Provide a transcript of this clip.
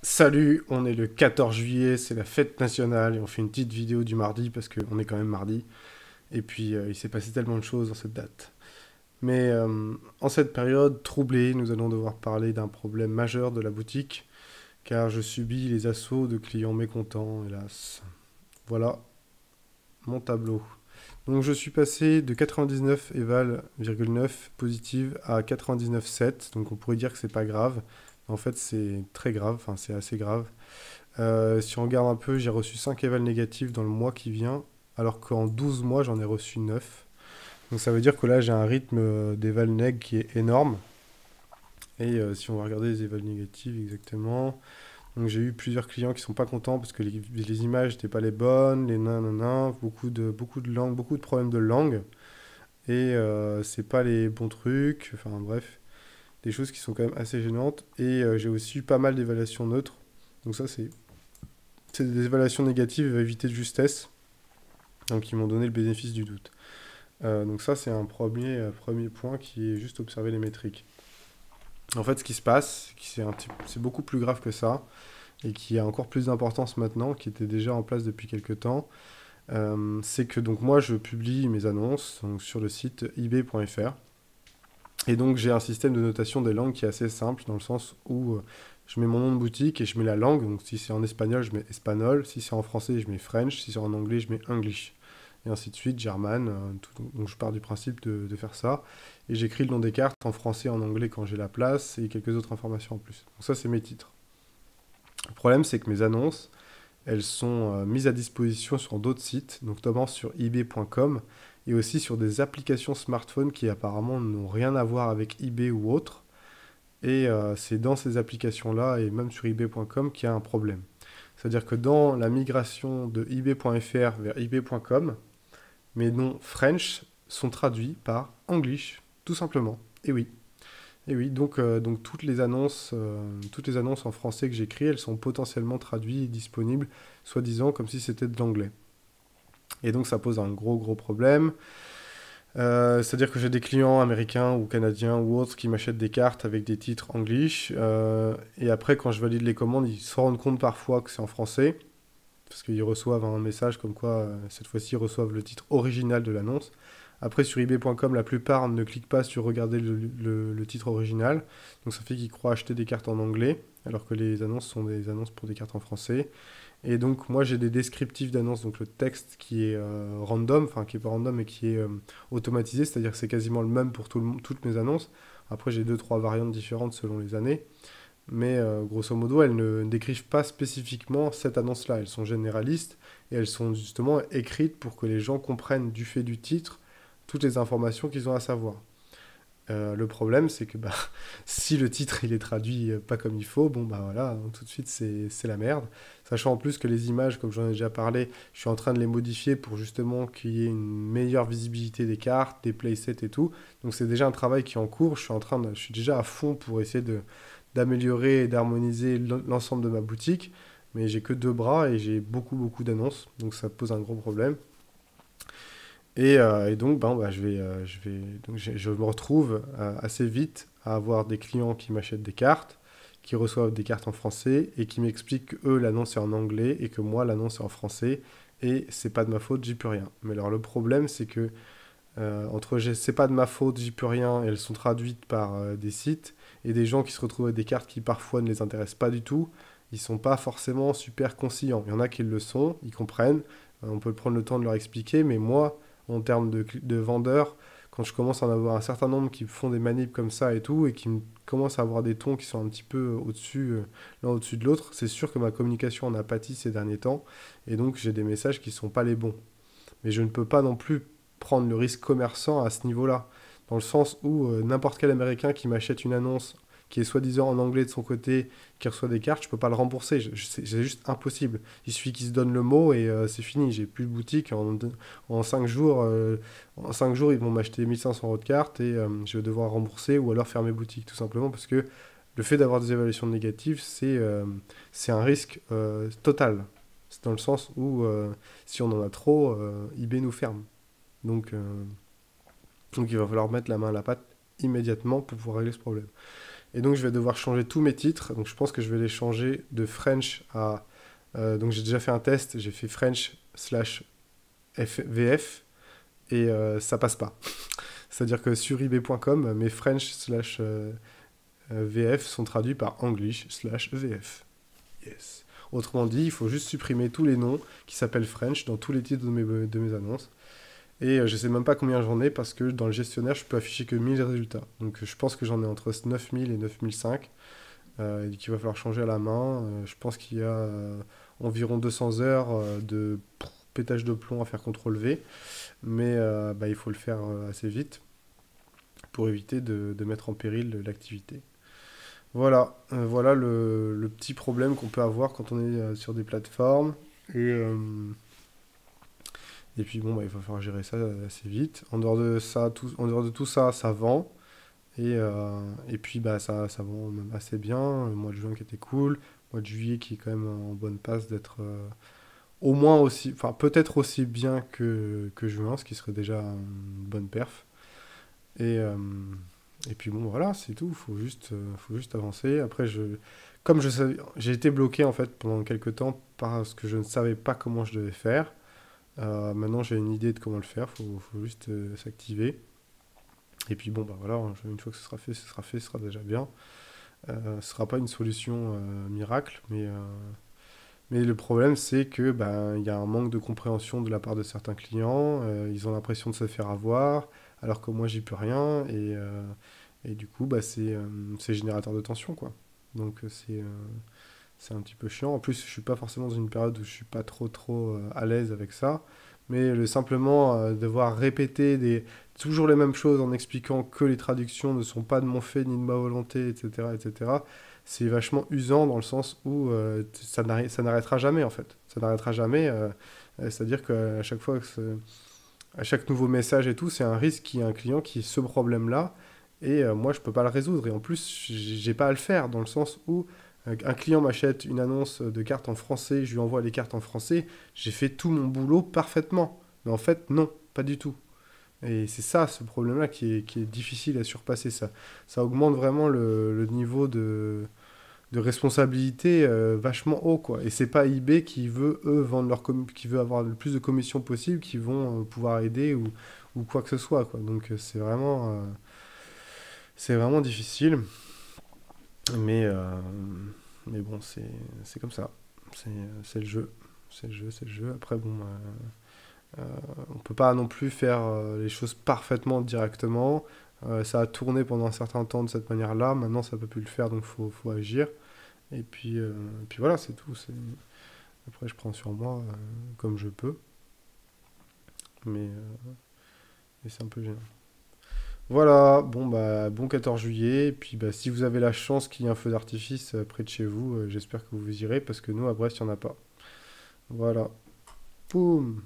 Salut, on est le 14 juillet, c'est la fête nationale et on fait une petite vidéo du mardi parce qu'on est quand même mardi. Et puis il s'est passé tellement de choses dans cette date. Mais en cette période troublée, nous allons devoir parler d'un problème majeur de la boutique car je subis les assauts de clients mécontents, hélas. Voilà mon tableau. Donc je suis passé de 99 éval,9 positive à 99,7. Donc on pourrait dire que c'est pas grave. En fait c'est très grave, enfin c'est assez grave. Si on regarde un peu, j'ai reçu 5 évals négatifs dans le mois qui vient, alors qu'en 12 mois, j'en ai reçu 9. Donc ça veut dire que là, j'ai un rythme d'éval neg qui est énorme. Et si on va regarder les évals négatifs exactement, donc j'ai eu plusieurs clients qui sont pas contents parce que les images n'étaient pas les bonnes, les nanana, beaucoup de langue, beaucoup de problèmes de langue. Et c'est pas les bons trucs, enfin bref, des choses qui sont quand même assez gênantes. Et j'ai aussi eu pas mal d'évaluations neutres. Donc ça, c'est des évaluations négatives à éviter de justesse. Donc ils m'ont donné le bénéfice du doute. Donc ça, c'est un premier point qui est juste observer les métriques. En fait, ce qui se passe, c'est beaucoup plus grave que ça, et qui a encore plus d'importance maintenant, qui était déjà en place depuis quelques temps, c'est que donc moi, je publie mes annonces donc, sur le site ib.fr, et donc j'ai un système de notation des langues qui est assez simple, dans le sens où je mets mon nom de boutique et je mets la langue, donc si c'est en espagnol, je mets espagnol, si c'est en français, je mets French, si c'est en anglais, je mets English et ainsi de suite, German. Donc je pars du principe de faire ça. Et j'écris le nom des cartes en français et en anglais quand j'ai la place et quelques autres informations en plus. Donc ça, c'est mes titres. Le problème, c'est que mes annonces, elles sont mises à disposition sur d'autres sites, donc notamment sur ebay.com et aussi sur des applications smartphone qui apparemment n'ont rien à voir avec eBay ou autre. Et c'est dans ces applications-là et même sur ebay.com qu'il y a un problème. C'est-à-dire que dans la migration de ebay.fr vers ebay.com, mes noms French sont traduits par English, tout simplement. Et oui. Et oui, donc toutes les annonces en français que j'écris, elles sont potentiellement traduites et disponibles, soi-disant comme si c'était de l'anglais. Et donc ça pose un gros problème. C'est-à-dire que j'ai des clients américains ou canadiens ou autres qui m'achètent des cartes avec des titres English. Et après, quand je valide les commandes, ils se rendent compte parfois que c'est en français. Parce qu'ils reçoivent un message comme quoi, cette fois-ci, ils reçoivent le titre original de l'annonce. Après, sur ebay.com, la plupart ne cliquent pas sur regarder le titre original. Donc ça fait qu'ils croient acheter des cartes en anglais, alors que les annonces sont des annonces pour des cartes en français. Et donc moi j'ai des descriptifs d'annonces, donc le texte qui est random, enfin qui est pas random mais qui est automatisé, c'est-à-dire que c'est quasiment le même pour toutes mes annonces. Après j'ai deux trois variantes différentes selon les années. Mais grosso modo, elles ne décrivent pas spécifiquement cette annonce-là. Elles sont généralistes et elles sont justement écrites pour que les gens comprennent du fait du titre toutes les informations qu'ils ont à savoir. Le problème, c'est que bah, si le titre il est traduit pas comme il faut, bon bah voilà, hein, tout de suite c'est la merde. Sachant en plus que les images, comme j'en ai déjà parlé, je suis en train de les modifier pour justement qu'il y ait une meilleure visibilité des cartes, des playsets et tout. Donc c'est déjà un travail qui est en cours. Je suis déjà à fond pour essayer d'améliorer et d'harmoniser l'ensemble de ma boutique. Mais j'ai que deux bras et j'ai beaucoup d'annonces, donc ça pose un gros problème. Et donc, ben, bah, donc je me retrouve assez vite à avoir des clients qui m'achètent des cartes, qui reçoivent des cartes en français et qui m'expliquent que eux, l'annonce est en anglais et que moi, l'annonce est en français. Et c'est pas de ma faute, j'y peux rien. Mais alors, le problème, c'est que c'est pas de ma faute, j'y peux rien, et elles sont traduites par des sites et des gens qui se retrouvent avec des cartes qui parfois ne les intéressent pas du tout. Ils sont pas forcément super conciliants. Il y en a qui le sont, ils comprennent. On peut prendre le temps de leur expliquer, mais moi, en termes de vendeur, quand je commence à en avoir un certain nombre qui font des manips comme ça et tout, et commencent à avoir des tons qui sont un petit peu au-dessus, l'un au-dessus de l'autre, c'est sûr que ma communication en a pâti ces derniers temps, et donc j'ai des messages qui sont pas les bons. Mais je ne peux pas non plus prendre le risque commerçant à ce niveau-là. Dans le sens où n'importe quel Américain qui m'achète une annonce qui est soi-disant en anglais de son côté, qui reçoit des cartes, je peux pas le rembourser. C'est juste impossible. Il suffit qu'il se donne le mot et c'est fini. J'ai plus de boutique. En 5 jours, ils vont m'acheter 1500 € de cartes et je vais devoir rembourser ou alors fermer boutique, tout simplement parce que le fait d'avoir des évaluations négatives, c'est un risque total. C'est dans le sens où si on en a trop, eBay nous ferme. Donc, donc il va falloir mettre la main à la pâte immédiatement pour pouvoir régler ce problème. Et donc je vais devoir changer tous mes titres. Donc je pense que je vais les changer de French à... donc j'ai déjà fait un test, j'ai fait French slash VF et ça passe pas. C'est-à-dire que sur eBay.com, mes French slash VF sont traduits par English slash VF. Yes. Autrement dit, il faut juste supprimer tous les noms qui s'appellent French dans tous les titres de mes annonces. Et je sais même pas combien j'en ai parce que dans le gestionnaire, je peux afficher que 1000 résultats. Donc je pense que j'en ai entre 9000 et 9005 et qu'il va falloir changer à la main. Je pense qu'il y a environ 200 heures de pétage de plomb à faire CTRL-V. Mais bah, il faut le faire assez vite pour éviter de mettre en péril l'activité. Voilà, voilà le petit problème qu'on peut avoir quand on est sur des plateformes. Et puis bon, bah, il va falloir gérer ça assez vite. En dehors de ça, en dehors de tout ça, ça vend. Et puis bah, ça vend même assez bien. Le mois de juin qui était cool. Le mois de juillet qui est quand même en bonne passe d'être au moins aussi, enfin peut-être aussi bien que juin, ce qui serait déjà une bonne perf. Et, euh, et puis bon, voilà, c'est tout. Faut juste avancer. Après, comme je savais, j'ai été bloqué en fait pendant quelques temps parce que je ne savais pas comment je devais faire. Maintenant, j'ai une idée de comment le faire. Faut juste s'activer. Et puis bon, bah voilà, une fois que ce sera fait, ce sera déjà bien. Ce sera pas une solution miracle, mais le problème, c'est que ben, il y a un manque de compréhension de la part de certains clients. Ils ont l'impression de se faire avoir, alors que moi, j'y peux rien. Et du coup, bah, c'est générateur de tension, quoi. Donc, c'est un petit peu chiant. En plus, je suis pas forcément dans une période où je suis pas trop à l'aise avec ça. Mais simplement devoir répéter toujours les mêmes choses en expliquant que les traductions ne sont pas de mon fait ni de ma volonté, etc., etc., c'est vachement usant dans le sens où ça n'arrêtera jamais, en fait. Ça n'arrêtera jamais. C'est-à-dire qu'à chaque fois, à chaque nouveau message et tout, c'est un risque qu'il y ait un client qui ait ce problème-là. Et moi, je peux pas le résoudre. Et en plus, j'ai pas à le faire dans le sens où un client m'achète une annonce de cartes en français, je lui envoie les cartes en français, j'ai fait tout mon boulot parfaitement. Mais en fait, non, pas du tout. Et c'est ça, ce problème-là, qui est difficile à surpasser. Ça augmente vraiment le niveau de responsabilité vachement haut, quoi. Et c'est pas eBay qui veut, eux, qui veut avoir le plus de commissions possible, qui vont pouvoir aider ou quoi que ce soit, quoi. Donc c'est vraiment difficile. Mais, euh, mais bon, c'est comme ça. C'est le jeu. C'est le jeu, c'est le jeu. Après, bon, on peut pas non plus faire les choses parfaitement directement. Ça a tourné pendant un certain temps de cette manière-là. Maintenant, ça peut plus le faire, donc faut agir. Et puis voilà, c'est tout. Après, je prends sur moi comme je peux. Mais c'est un peu gênant. Voilà, bon bah bon 14 juillet, et puis bah si vous avez la chance qu'il y ait un feu d'artifice près de chez vous, j'espère que vous irez parce que nous à Brest il n'y en a pas. Voilà. Boum.